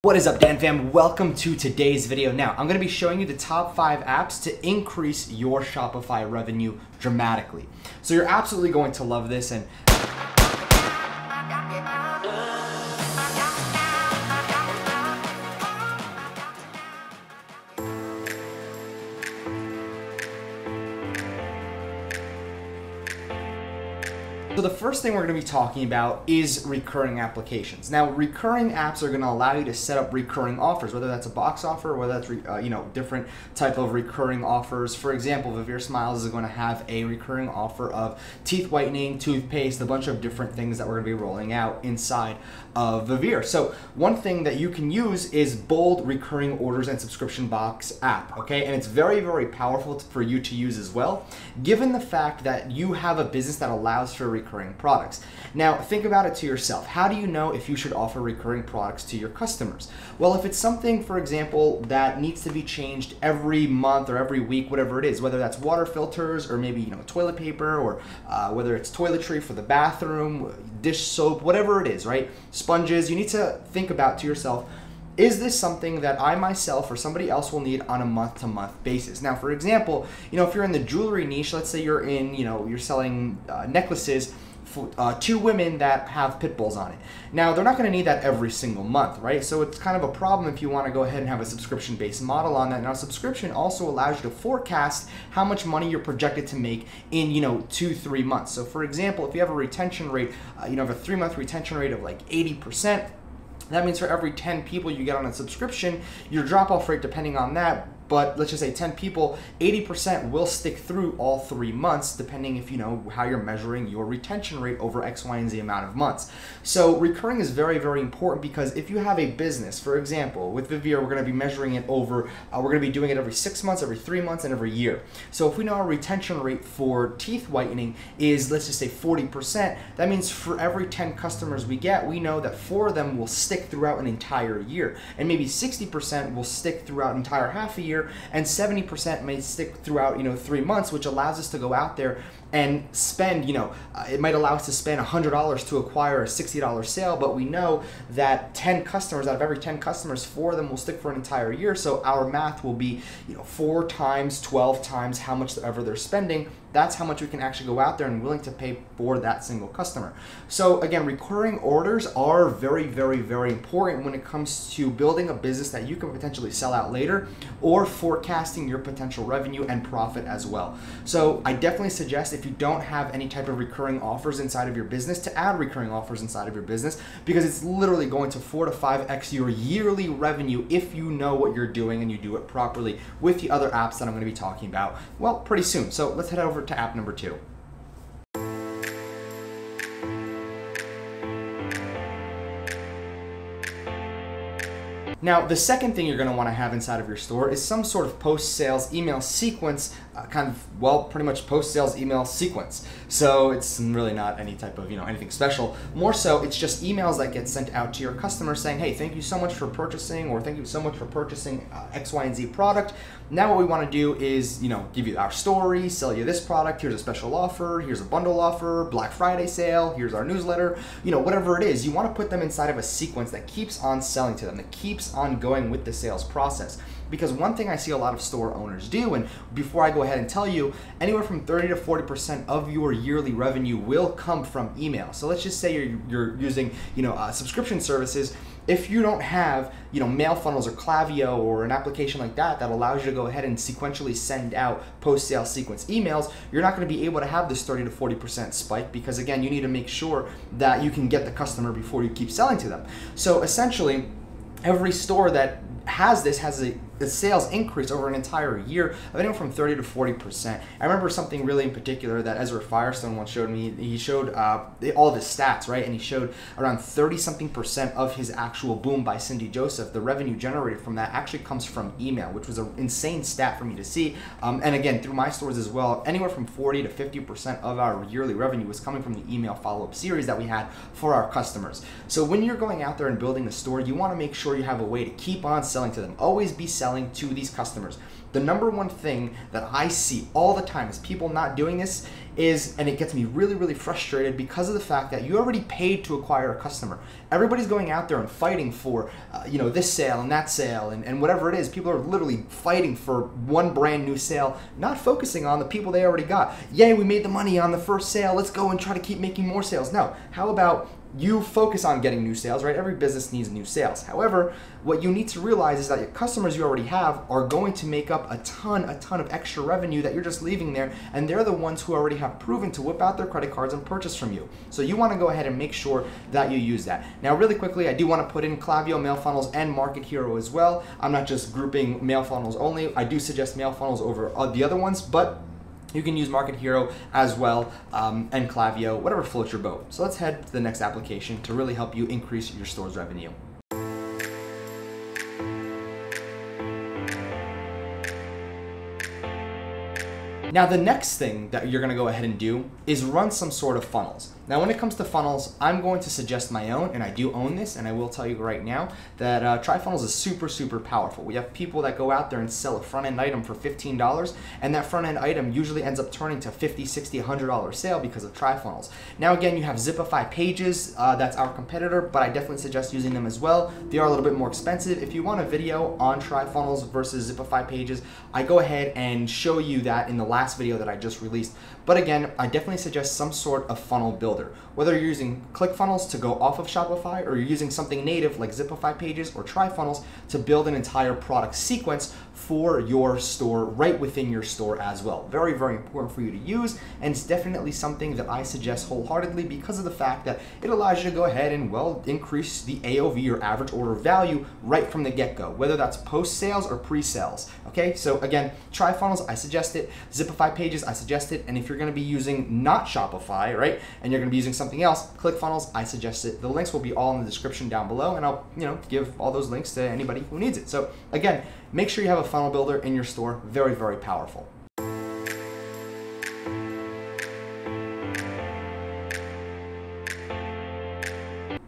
What is up, Dan fam? Welcome to today's video. Now, I'm going to be showing you the top 5 apps to increase your Shopify revenue dramatically. So you're absolutely going to love this. And so the first thing we're going to be talking about is recurring applications. Now, recurring apps are going to allow you to set up recurring offers, whether that's a box offer, or whether that's different type of recurring offers. For example, Vivere Smiles is going to have a recurring offer of teeth whitening, toothpaste, a bunch of different things that we're going to be rolling out inside of Vivere. So one thing that you can use is Bold Recurring Orders and Subscription Box app, okay? And it's very, very powerful for you to use as well, given the fact that you have a business that allows for recurring products. Now, think about it to yourself. How do you know if you should offer recurring products to your customers? Well, if it's something, for example, that needs to be changed every month or every week, whatever it is, whether that's water filters or maybe toilet paper, or whether it's toiletry for the bathroom, dish soap, whatever it is, right? Sponges, you need to think about to yourself, is this something that I myself or somebody else will need on a month-to-month basis? Now, for example, if you're in the jewelry niche, let's say you're in, you're selling necklaces for 2 women that have pit bulls on it. Now, they're not going to need that every single month, right? So it's kind of a problem if you want to go ahead and have a subscription-based model on that. Now, subscription also allows you to forecast how much money you're projected to make in, 2-3 months. So, for example, if you have a retention rate, have a 3-month retention rate of like 80%, that means for every 10 people you get on a subscription, your drop-off rate, depending on that, but let's just say 10 people, 80% will stick through all 3 months, depending if how you're measuring your retention rate over X, Y, and Z amount of months. So recurring is very, very important, because if you have a business, for example, with Vivere, we're going to be measuring it over, we're going to be doing it every 6 months, every 3 months, and every year. So if we know our retention rate for teeth whitening is, let's just say 40%, that means for every 10 customers we get, we know that 4 of them will stick throughout an entire year, and maybe 60% will stick throughout an entire half a year, and 70% may stick throughout 3 months, which allows us to go out there and spend, it might allow us to spend $100 to acquire a $60 sale, but we know that 10 customers, out of every 10 customers, 4 of them will stick for an entire year. So our math will be 4 times, 12 times how much ever they're spending. That's how much we can actually go out there and willing to pay for that single customer. So again, recurring orders are very, very, very important when it comes to building a business that you can potentially sell out later, or forecasting your potential revenue and profit as well. So I definitely suggest, if you don't have any type of recurring offers inside of your business, to add recurring offers inside of your business, because it's literally going to 4 to 5x your yearly revenue if you know what you're doing and you do it properly with the other apps that I'm going to be talking about, well, pretty soon. So let's head over to app number 2. Now, the second thing you're going to want to have inside of your store is some sort of post-sales email sequence, pretty much post-sales email sequence. So it's really not any type of, anything special. More so, it's just emails that get sent out to your customers saying, hey, thank you so much for purchasing, or thank you so much for purchasing X, Y, and Z product. Now what we want to do is, give you our story, sell you this product, here's a special offer, here's a bundle offer, Black Friday sale, here's our newsletter, whatever it is. You want to put them inside of a sequence that keeps on selling to them, that keeps on going with the sales process. Because one thing I see a lot of store owners do, and before I go ahead and tell you, anywhere from 30 to 40% of your yearly revenue will come from email. So let's just say you're using, subscription services. If you don't have, mail funnels or Klaviyo or an application like that that allows you to go ahead and sequentially send out post-sale sequence emails, you're not going to be able to have this 30 to 40% spike, because again, you need to make sure that you can get the customer before you keep selling to them. So essentially, every store that has this has a sales increase over an entire year of anywhere from 30 to 40%. I remember something really in particular that Ezra Firestone once showed me. He showed all of his stats, right? And he showed around 30-something% of his actual Boom by Cindy Joseph, the revenue generated from that actually comes from email, which was an insane stat for me to see. And again, through my stores as well, anywhere from 40 to 50% of our yearly revenue was coming from the email follow-up series that we had for our customers. So when you're going out there and building a store, you want to make sure you have a way to keep on selling to them. Always be selling selling to these customers. The number one thing that I see all the time is people not doing this is, and it gets me really, really frustrated because of the fact that you already paid to acquire a customer. Everybody's going out there and fighting for, this sale and that sale and whatever it is. People are literally fighting for one brand new sale, not focusing on the people they already got. Yay, we made the money on the first sale. Let's go and try to keep making more sales. No, how about you focus on getting new sales, right? Every business needs new sales. However, what you need to realize is that your customers you already have are going to make up a ton of extra revenue that you're just leaving there, and they're the ones who already have proven to whip out their credit cards and purchase from you. So you want to go ahead and make sure that you use that. Now, really quickly, I do want to put in Klaviyo, Mail Funnels, and Market Hero as well. I'm not just grouping Mail Funnels only. I do suggest Mail Funnels over the other ones, but you can use Market Hero as well, and Klaviyo, whatever floats your boat. So let's head to the next application to really help you increase your store's revenue. Now, the next thing that you're going to go ahead and do is run some sort of funnels. Now, when it comes to funnels, I'm going to suggest my own, and I do own this, and I will tell you right now that TriFunnels is super, super powerful. We have people that go out there and sell a front-end item for $15, and that front-end item usually ends up turning to $50, $60, $100 sale because of TriFunnels. Now, again, you have Zipify Pages. That's our competitor, but I definitely suggest using them as well. They are a little bit more expensive. If you want a video on TriFunnels versus Zipify Pages, I go ahead and show you that in the last video that I just released. But again, I definitely suggest some sort of funnel builder. Whether you're using ClickFunnels to go off of Shopify or you're using something native like Zipify Pages or TriFunnels to build an entire product sequence for your store right within your store as well. Very, very important for you to use, and it's definitely something that I suggest wholeheartedly because of the fact that it allows you to go ahead and, well, increase the AOV or average order value right from the get-go, whether that's post-sales or pre-sales. Okay, so again, TriFunnels, I suggest it. Zipify Pages, I suggest it. And if you're going to be using not Shopify, right, and you're going to be using something else, ClickFunnels, I suggest it. The links will be all in the description down below, and I'll give all those links to anybody who needs it. So again, make sure you have a funnel builder in your store. Very, very powerful.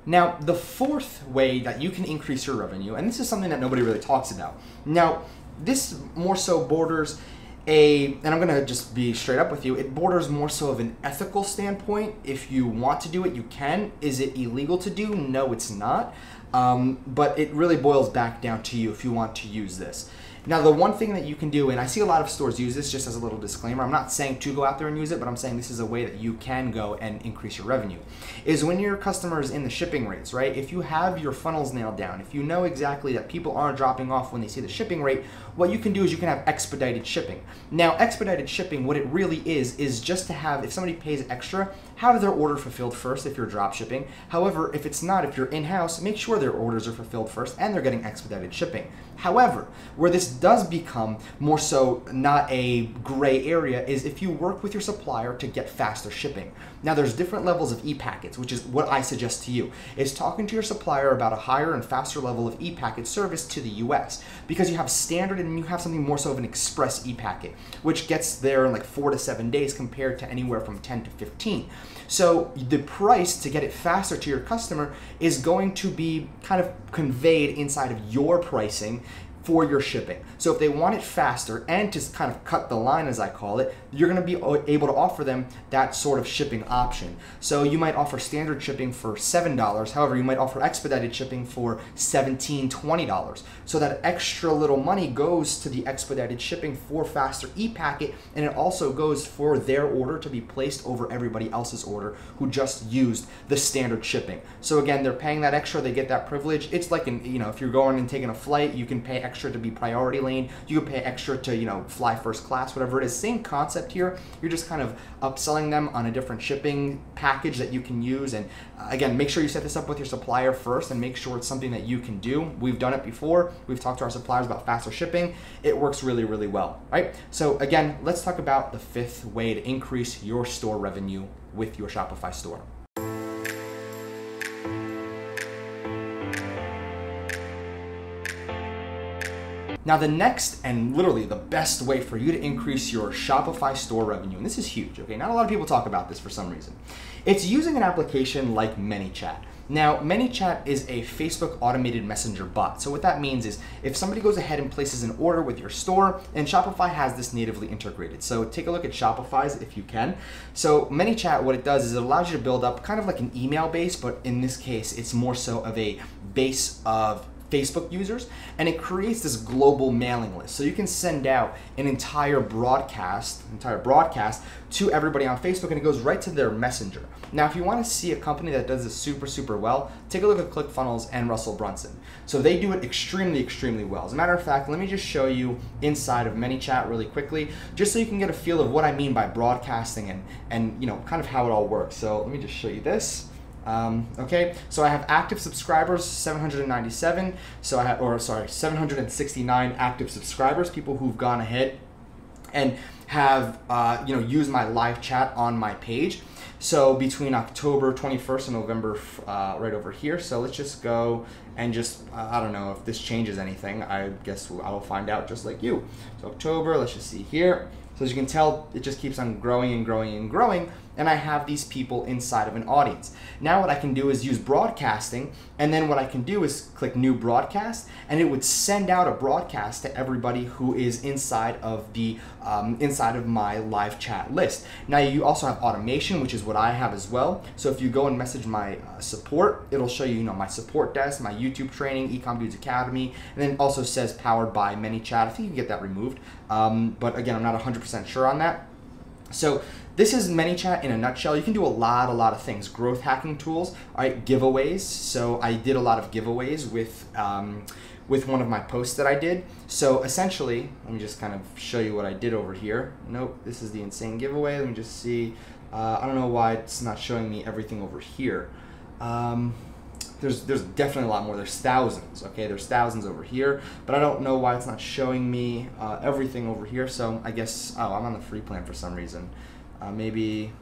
Now, the fourth way that you can increase your revenue, and this is something that nobody really talks about. Now, this more so borders and I'm gonna just be straight up with you, it borders more so of an ethical standpoint. If you want to do it, you can. Is it illegal to do? No, it's not. But it really boils back down to you if you want to use this. Now, the one thing that you can do, and I see a lot of stores use this just as a little disclaimer, I'm not saying to go out there and use it, but I'm saying this is a way that you can go and increase your revenue, is when your customer is in the shipping rates, right? If you have your funnels nailed down, if you know exactly that people aren't dropping off when they see the shipping rate, what you can do is you can have expedited shipping. Now, expedited shipping, what it really is just to have, if somebody pays extra, have their order fulfilled first if you're drop shipping. However, if it's not, if you're in-house, make sure their orders are fulfilled first and they're getting expedited shipping. However, where this does become more so not a gray area is if you work with your supplier to get faster shipping. Now, there's different levels of e-packets, which is what I suggest to you, is talking to your supplier about a higher and faster level of e-packet service to the US, because you have standard and you have something more so of an express e-packet, which gets there in like 4 to 7 days compared to anywhere from 10 to 15. So the price to get it faster to your customer is going to be kind of conveyed inside of your pricing for your shipping. So if they want it faster and to kind of cut the line, as I call it, you're going to be able to offer them that sort of shipping option. So you might offer standard shipping for $7. However, you might offer expedited shipping for $17, $20. So that extra little money goes to the expedited shipping for faster e-packet, and it also goes for their order to be placed over everybody else's order who just used the standard shipping. So again, they're paying that extra, they get that privilege. It's like, if you're going and taking a flight, you can pay extra to be priority lane, you can pay extra to fly first class, whatever it is. Same concept here. You're just kind of upselling them on a different shipping package that you can use. And again, make sure you set this up with your supplier first and make sure it's something that you can do. We've done it before. We've talked to our suppliers about faster shipping. It works really, really well, right? So again, let's talk about the fifth way to increase your store revenue with your Shopify store. Now, the next and literally the best way for you to increase your Shopify store revenue, and this is huge, okay? Not a lot of people talk about this for some reason. It's using an application like ManyChat. Now, ManyChat is a Facebook automated messenger bot. So what that means is if somebody goes ahead and places an order with your store, and Shopify has this natively integrated. So take a look at Shopify's if you can. So ManyChat, what it does is it allows you to build up kind of like an email base, but in this case, it's more so of a base of Facebook users, and it creates this global mailing list. So you can send out an entire broadcast to everybody on Facebook, and it goes right to their messenger. Now, if you want to see a company that does this super well, take a look at ClickFunnels and Russell Brunson. So they do it extremely well. As a matter of fact, let me just show you inside of ManyChat really quickly, just so you can get a feel of what I mean by broadcasting and you know, kind of how it all works. So let me just show you this. Okay, so I have active subscribers, 797. So I have, 769 active subscribers, people who've gone ahead and have, you know, used my live chat on my page. So between October 21st and November, right over here. So let's just go and just, I don't know if this changes anything. I guess I will find out just like you. So October, let's just see here. So as you can tell, it just keeps on growing and growing and growing, and I have these people inside of an audience. Now what I can do is use broadcasting, and then what I can do is click new broadcast, and it would send out a broadcast to everybody who is inside of the inside of my live chat list. Now you also have automation, which is what I have as well. So if you go and message my support, it'll show you, you know, my support desk, my YouTube training, Ecom Dudes Academy, and then it also says powered by ManyChat. I think you can get that removed, but again, I'm not 100% sure on that. So this is ManyChat in a nutshell. You can do a lot of things. Growth hacking tools, all right, giveaways. So I did a lot of giveaways with one of my posts that I did. So essentially, let me just kind of show you what I did over here. Nope, this is the insane giveaway. Let me just see. I don't know why it's not showing me everything over here. There's definitely a lot more. There's thousands, okay? There's thousands over here, but I don't know why it's not showing me everything over here. So I guess, oh, I'm on the free plan for some reason. Maybe,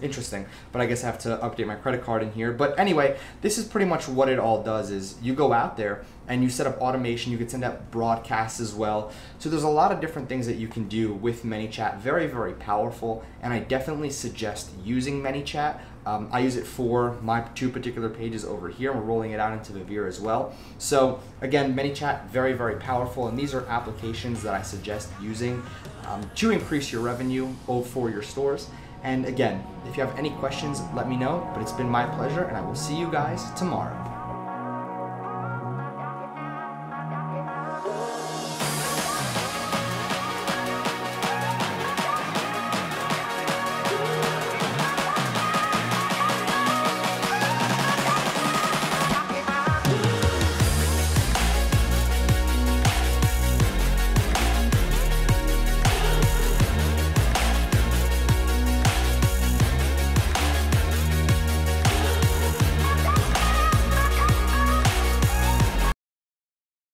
interesting. But I guess I have to update my credit card in here. But anyway, this is pretty much what it all does is you go out there and you set up automation. You can send out broadcasts as well. So there's a lot of different things that you can do with ManyChat. Very powerful, and I definitely suggest using ManyChat. I use it for my two particular pages over here. We're rolling it out into Vivere as well. So again, ManyChat, very powerful, and these are applications that I suggest using to increase your revenue for your stores. And again, if you have any questions, let me know, but it's been my pleasure, and I will see you guys tomorrow.